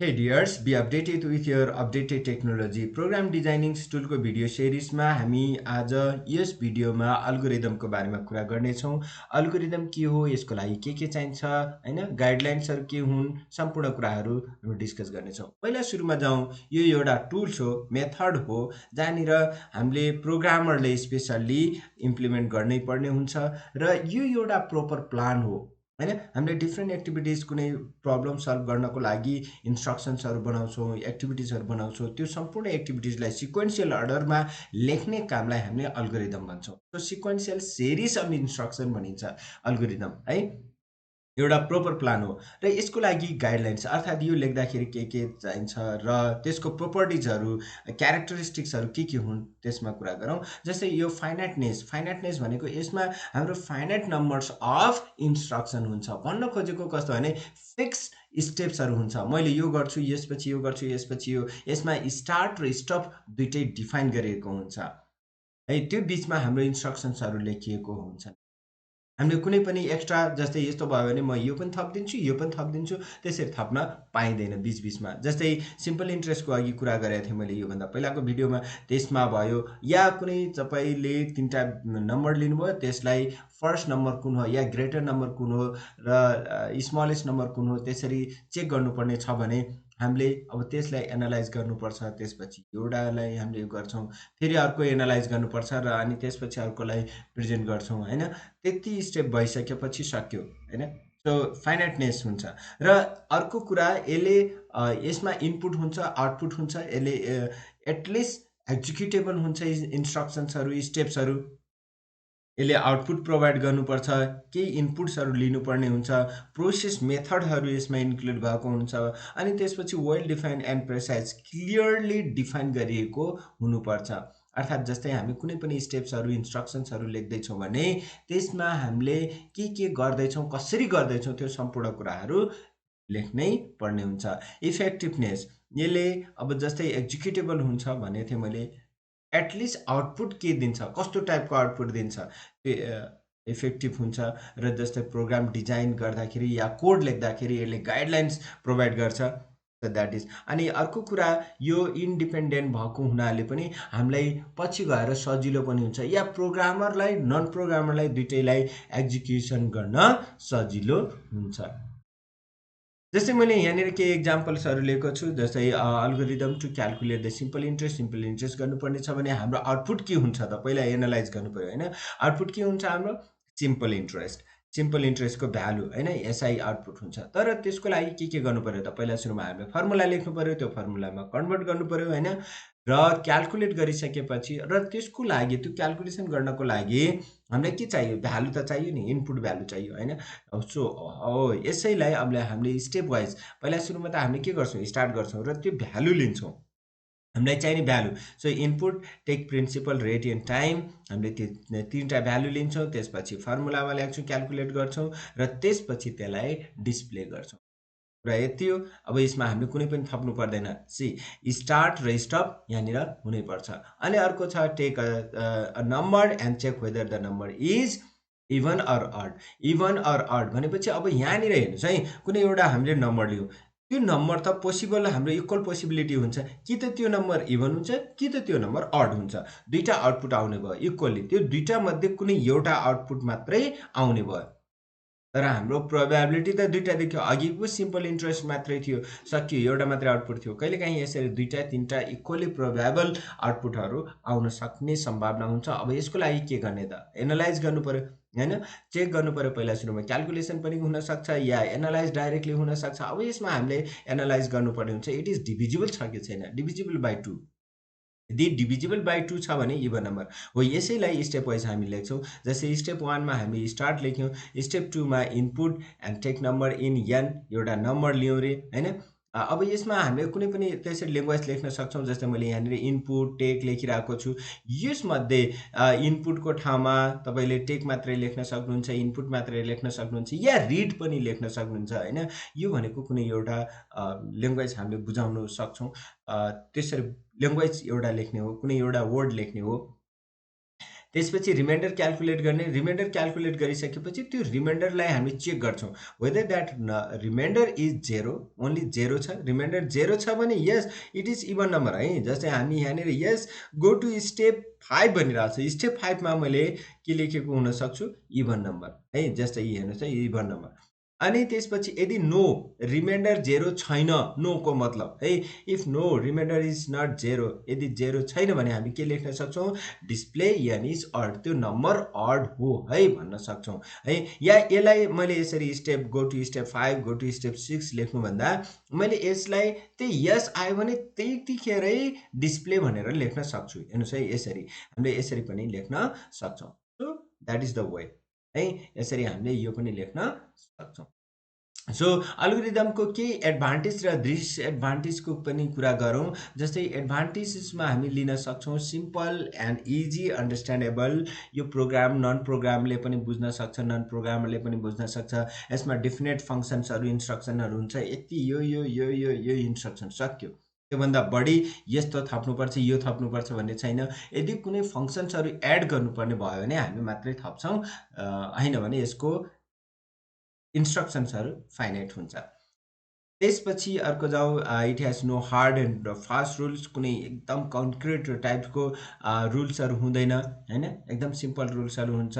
Hey dears, be updated with your updated technology. Program designing tool को video सिरिजमा हामी आज यस भिडियोमा अल्गोरिदमको बारेमा कुरा गर्नेछौँ। अल्गोरिदम के हो, यसको लागि के चाहिन्छ, हैन, गाइडलाइन्सहरु के हुन्, सम्पूर्ण कुराहरु हामी डिस्कस गर्नेछौँ। पहिला सुरुमा जाउँ, यो एउटा टुल्स हो, मेथड हो, जहाँनिर हामीले प्रोग्रामरले स्पेशली इम्प्लिमेन्ट गर्नै पर्ने हुन्छ र यो एउटा प्रोपर प्लान हो। हैन, हामीले डिफ्रेन्ट एक्टिभिटिज कुनै प्रब्लम सल्भ गर्नको लागि इन्स्ट्रक्सन्सहरु बनाउँछौँ, एक्टिभिटिजहरु बनाउँछौँ। त्यो सम्पूर्ण एक्टिभिटिजलाई सिक्वेन्शियल अर्डरमा लेख्ने कामलाई हामीले अल्गोरिदम भन्छौँ। So sequential series of instruction भनिन्छ अल्गोरिदम, है। एउटा प्रोपर प्लान हो र यसको लागि गाइडलाइन्स अर्थात् यो लेख्दाखेरि के चाहिन्छ र त्यसको प्रोपर्टिजहरु, क्यारेक्टरिस्टिक्सहरु के हुन् त्यसमा कुरा गरौँ। जस्तै यो फाइनाइटनेस भनेको यसमा हाम्रो फाइनाइट नम्बर्स अफ इन्स्ट्रक्सन हुन्छ। भन्न खोजेको कस्तो भने फिक्स स्टेप्सहरु हुन्छ। मैले यो गर्छु, यसपछि यो गर्छु, यसपछि यो, यसमा स्टार्ट र स्टप दुईटै डिफाइन गरिएको हुन्छ। है, त्यो बीचमा हाम्रो इन्स्ट्रक्सन्सहरु लेखिएको हुन्छ। हामीले कुनै पनि एक्स्ट्रा जस्तै यस्तो भयो भने म यो पनि थपिदिन्छु, यो पनि थपिदिन्छु, त्यसरी थप्न पाइँदैन बीचमा। जस्तै सिम्पल इन्ट्रेस्टको अघि कुरा गरेको थिएँ मैले योभन्दा पहिलाको भिडियोमा, त्यसमा भयो या कुनै तपाईले तीनटा नम्बर लिनुभयो, त्यसलाई फर्स्ट नम्बर कुन हो या ग्रेटर नम्बर कुन हो र स्मलेस्ट नम्बर कुन हो त्यसरी चेक गर्नुपर्ने छ भने हामीले अब त्यसलाई एनालाइज गर्नुपर्छ। त्यसपछि एउटालाई हामीले यो गर्छौँ, फेरि अर्को एनालाइज गर्नुपर्छ र अनि त्यसपछि अर्कोलाई प्रेजेन्ट गर्छौँ, हैन। त्यति स्टेप भइसकेपछि सक्यो, हैन। सो फाइनाइटनेस हुन्छ र अर्को कुरा यसले यसमा इनपुट हुन्छ, आउटपुट हुन्छ, यसले एटलिस्ट एक्जिक्युटेबल हुन्छ इन्स्ट्रक्सन्सहरु, स्टेप्सहरु। यसले आउटपुट प्रोभाइड गर्नुपर्छ, केही इनपुट्सहरु लिनुपर्ने हुन्छ, प्रोसेस मेथडहरु यसमा इन्क्लुड भएको हुन्छ, अनि त्यसपछि well defined and precise clearly define गरिएको हुनुपर्छ। अर्थात् जस्तै हामी कुनै पनि स्टेप्सहरु, इन्स्ट्रक्सन्सहरु लेख्दैछौँ भने त्यसमा हामीले के गर्दैछौँ, कसरी गर्दैछौँ, त्यो सम्पूर्ण कुराहरु लेख्नै पर्ने हुन्छ। इफेक्टिभनेस, यसले अब जस्तै एक्जिक्युटेबल हुन्छ भनेको थिएँ मैले, एटलिस्ट आउटपुट के दिन्छ, कस्तो टाइपको आउटपुट दिन्छ, इफेक्टिभ हुन्छ। र जस्तै प्रोग्राम डिजाइन गर्दाखेरि या कोड लेख्दाखेरि यसले गाइडलाइन्स प्रोभाइड गर्छ। That is. अनि अर्को कुरा, यो इन्डिपेन्डेन्ट भएको हुनाले पनि हामीलाई पछि गएर सजिलो पनि हुन्छ, या प्रोग्रामरलाई नन प्रोग्रामरलाई दुईटैलाई एक्जिक्युसन गर्न सजिलो हुन्छ। जस्तै मैले यहाँनिर केही एक्जाम्पल्सहरु लिएको छु। जस्तै algorithm to calculate the simple interest गर्नुपर्ने छ भने हाम्रो आउटपुट के हुन्छ त पहिला एनालाइज गर्नुपर्यो, हैन। आउटपुट के हुन्छ हाम्रो? सिम्पल इन्ट्रेस्टको भ्यालु, हैन, एसआई आउटपुट हुन्छ। तर त्यसको लागि के गर्नुपर्यो त पहिला सुरुमा हामीले फर्मुला लेख्नुपर्यो, त्यो फर्मुलामा कन्भर्ट गर्नुपर्यो, हैन। र क्याल्कुलेट गरिसकेपछि र त्यसको लागि त्यो क्याल्कुलेसन गर्नको लागि हामीलाई के चाहियो? भ्यालु त चाहियो नि, इनपुट भ्यालु चाहियो, हैन। सो हो, यसैलाई अब हामीले स्टेप वाइज पहिला सुरुमा त हामीले के गर्छौँ? स्टार्ट गर्छौँ र त्यो भ्यालु लिन्छौँ, हामीलाई चाहिने value. So input, take, principal, rate and time, हामीले त्यो तीनटा भ्यालु लिन्छौँ, त्यसपछि फर्मुलामा लेख्छौँ, क्याल्कुलेट गर्छौँ र त्यसपछि त्यसलाई डिस्प्ले गर्छौँ। र यति हो। अब यसमा हामीले कुनै पनि थप्नु पर्दैन। सी, स्टार्ट र स्टप यहाँनिर हुनैपर्छ। अनि अर्को छ take a number and check whether the number is even or odd. Even or odd भनेपछि अब यहाँनिर हेर्नुहोस् है, कुनै एउटा हामीले नम्बर लियौँ, त्यो नम्बर त पोसिबल, हाम्रो इक्वल पोसिबिलिटी हुन्छ कि त त्यो नम्बर इभन हुन्छ कि त त्यो नम्बर अड हुन्छ। दुईटा आउटपुट आउने भयो इक्वली, त्यो दुईटा मध्ये कुनै एउटा आउटपुट मात्रै आउने भयो। तर हाम्रो प्रोबेबिलिटी त दुईटा देखियो, अघिको सिम्पल इन्ट्रेस्ट मात्रै थियो, सकियो, एउटा मात्रै आउटपुट थियो। कहिलेकाहीँ यसरी दुईटा तीनटा इक्वली प्रोबेबल आउटपुटहरु आउन सक्ने सम्भावना हुन्छ। अब यसको लागि के गर्ने त? एनालाइज गर्नु पर्यो, हैन। चेक गर्नु पर्यो, पहिला सुरुमा क्याल्कुलेसन पनि हुन सक्छ या एनालाइज डाइरेक्टली हुन सक्छ। अब यसमा हामीले एनालाइज गर्नुपर्ने हुन्छ, इट इज डिभिजिबल छ कि छैन, डिभिजिबल बाइ 2। यदि डिभिजिबल बाइ 2 छ भने इभन नम्बर हो। यसैलाई स्टेप वाइज हामी लेख्छौँ। जस्तै स्टेप 1 मा हामी स्टार्ट लेख्यौँ, स्टेप 2 मा input and take number in N, एउटा नम्बर लियौँ रे, हैन। अब यसमा हामीले कुनै पनि त्यसरी ल्याङ्ग्वेज लेख्न सक्छौँ। जस्तै मैले यहाँनिर इनपुट, टेक लेखिरहेको छु। यसमध्ये इनपुटको ठाउँमा तपाईँले टेक मात्रै लेख्न सक्नुहुन्छ, इनपुट मात्रै लेख्न सक्नुहुन्छ, या रिड पनि लेख्न सक्नुहुन्छ, हैन। यो भनेको कुनै एउटा ल्याङ्ग्वेज हामीले बुझाउन सक्छौँ। त्यसरी ल्याङ्ग्वेज एउटा लेख्ने हो, कुनै एउटा वर्ड लेख्ने हो। त्यसपछि रिमाइन्डर क्याल्कुलेट गर्ने, रिमाइन्डर क्याल्कुलेट गरिसकेपछि त्यो रिमाइन्डरलाई हामी चेक गर्छौँ weather that reminder is zero, only zero छ, रिमाइन्डर जेरो छ भने यस इट इज इभन नम्बर है। जस्तै हामी यहाँनिर यस गो टु स्टेप 5 भनिरहेको छ, स्टेप 5 मा मैले के लेखेको हुन सक्छु, इभन नम्बर है। जस्तै हेर्नुहोस् है, इभन नम्बर। अनि त्यसपछि यदि नो रिमाइन्डर जेरो छैन, नो को मतलब है, if no remainder is not zero, यदि जेरो छैन भने हामी के लेख्न सक्छौँ, डिस्प्ले एन इज अड, त्यो नम्बर अड हो है भन्न सक्छौँ है। या यसलाई मैले यसरी step go to step 5 go to step 6 लेख्नुभन्दा मैले यसलाई त्यही यस आयो भने त्यतिखेरै डिस्प्ले भनेर लेख्न सक्छु। हेर्नुहोस् है, यसरी हामीले यसरी पनि लेख्न सक्छौँ। So that is the way है, यसरी हामीले यो पनि लेख्न सक्छौँ। सो अल्गोरिदमको केही एडभान्टेज र डिसएडभान्टेजको पनि कुरा गरौँ। जस्तै एडभान्टेजेसमा हामी लिन सक्छौँ सिम्पल एन्ड इजी अन्डरस्ट्यान्डेबल, यो प्रोग्राम नन प्रोग्रामले पनि बुझ्न सक्छ, नन प्रोग्रामरले पनि बुझ्न सक्छ। यसमा डिफिनेट फङ्सन्सहरू इन्स्ट्रक्सनहरू हुन्छ, यति यो यो यो यो यो इन्स्ट्रक्सन सक्यो, त्योभन्दा बढी यस्तो थप्नुपर्छ यो थप्नुपर्छ भन्ने छैन। यदि कुनै फङ्सन्सहरू एड गर्नुपर्ने भयो भने हामी मात्रै थप्छौँ, होइन भने यसको इन्स्ट्रक्सन्सहरू फाइनाइट हुन्छ। त्यसपछि अर्को जाउँ, it has no hard and fast rules, कुनै एकदम कन्क्रिट टाइपको रुल्सहरू हुँदैन होइन, एकदम सिम्पल रुल्सहरू हुन्छ।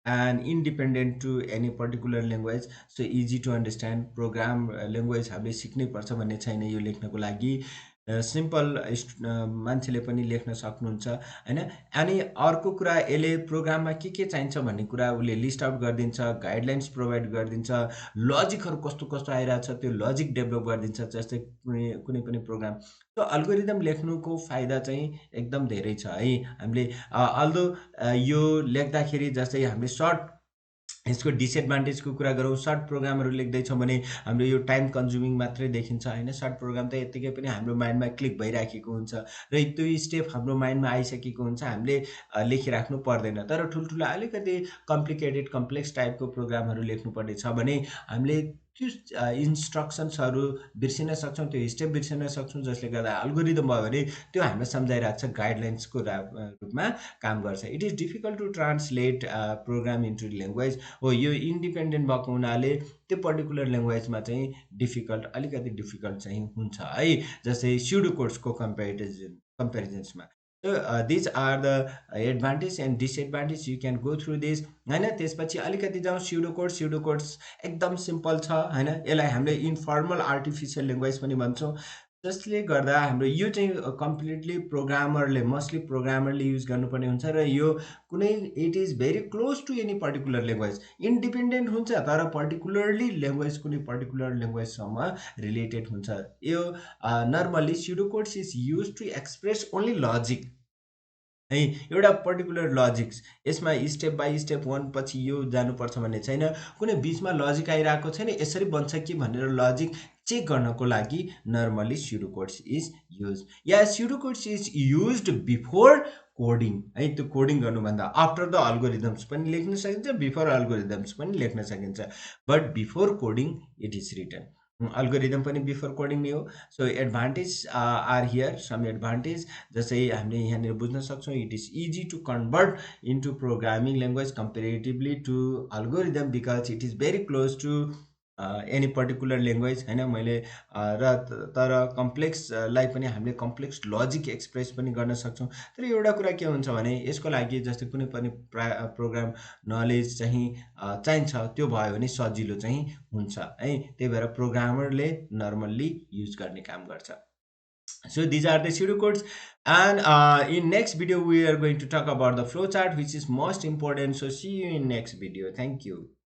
And independent to any particular language, so easy to understand, program language हामीले सिक्नै पर्छ भन्ने छैन यो लेख्नको लागि, सिम्पल मान्छेले पनि लेख्न सक्नुहुन्छ होइन। अनि अर्को कुरा, यसले प्रोग्राममा के चाहिन्छ भन्ने कुरा उसले लिस्ट आउट गरिदिन्छ, गाइडलाइन्स प्रोभाइड गरिदिन्छ, लजिकहरू कस्तो कस्तो आइरहेछ त्यो लजिक डेभलप गरिदिन्छ। जस्तै कुनै पनि प्रोग्राम, त्यो अल्गोरिदम लेख्नुको फाइदा चाहिँ एकदम धेरै छ है। हामीले अल्दो यो लेख्दाखेरि जस्तै हामीले सर्ट, यसको डिसएडभान्टेजको कुरा गरौँ, सर्ट प्रोग्रामहरू लेख्दैछौँ भने हाम्रो यो टाइम कन्ज्युमिङ मात्रै देखिन्छ होइन। सर्ट प्रोग्राम त यत्तिकै पनि हाम्रो माइन्डमा क्लिक भइराखेको हुन्छ र त्यो स्टेप हाम्रो माइन्डमा आइसकेको हुन्छ, हामीले लेखिराख्नु पर्दैन। तर ठुल्ठुला अलिकति कम्प्लिकेटेड कम्प्लेक्स टाइपको प्रोग्रामहरू लेख्नुपर्ने छ भने हामीले त्यो इन्स्ट्रक्सन्सहरू बिर्सिन सक्छौँ, त्यो स्टेप बिर्सिन सक्छौँ, जसले गर्दा अल्गोरिदम भयो भने त्यो हामीलाई सम्झाइरहेको छ, गाइडलाइन्सको रूपमा काम गर्छ। It is difficult to translate program into language, हो यो इन्डिपेन्डेन्ट भएको हुनाले त्यो पर्टिकुलर ल्याङ्ग्वेजमा चाहिँ अलिकति डिफिकल्ट चाहिँ हुन्छ है। जस्तै स्युडोकोड्सको कम्पेरिजन्समा। So these are the advantage and disadvantage, you can go through this हैन। त्यसपछि अलिकति जाउँ स्युडोकोड्स एकदम सिम्पल छ हैन। यसलाई हामीले इन्फर्मल आर्टिफिसियल ल्याङ्ग्वेज पनि भन्छौँ, जसले गर्दा हाम्रो यो चाहिँ कम्प्लिटली मोस्टली प्रोग्रामरले युज गर्नुपर्ने हुन्छ र यो कुनै it is very close to any particular language, independent हुन्छ तर पर्टिकुलरली ल्याङ्ग्वेज कुनै पर्टिकुलर ल्याङ्ग्वेजसँग रिलेटेड हुन्छ। यो normally pseudocodes is use to express only logic है, एउटा पर्टिकुलर लजिक्स, यसमा स्टेप बाई स्टेप 1 पछि यो जानुपर्छ भन्ने छैन, कुनै बिचमा लजिक आइरहेको छैन यसरी बन्छ कि भनेर लजिक चेक गर्नको लागि नर्मली स्युडोकोड्स इज युज। या pseudocodes is used before coding है, त्यो कोडिङ गर्नुभन्दा आफ्टर द अल्गोरिदम्स पनि लेख्न सकिन्छ, बिफोर अल्गोरिदम्स पनि लेख्न सकिन्छ, but before coding it is written. Algorithm पनि बिफोर कोडिङ नै हो। So advantage are here, some advantage जस्तै हामीले यहाँनिर बुझ्न सक्छौँ, it is easy to convert into programming language comparatively to algorithm because it is very close to any particular language होइन। मैले र तर कम्प्लेक्सलाई पनि हामीले कम्प्लेक्स लजिक एक्सप्रेस पनि गर्न सक्छौँ। तर एउटा कुरा के हुन्छ भने यसको लागि जस्तै कुनै पनि प्रोग्राम नलेज चाहिँ चाहिन्छ, त्यो भयो भने सजिलो चाहिँ हुन्छ है, त्यही भएर प्रोग्रामरले नर्मल्ली युज गर्ने काम गर्छ। So these are the pseudocodes, and in next video we are going to talk about the flowchart, which is most important. So see you in next video. Thank you.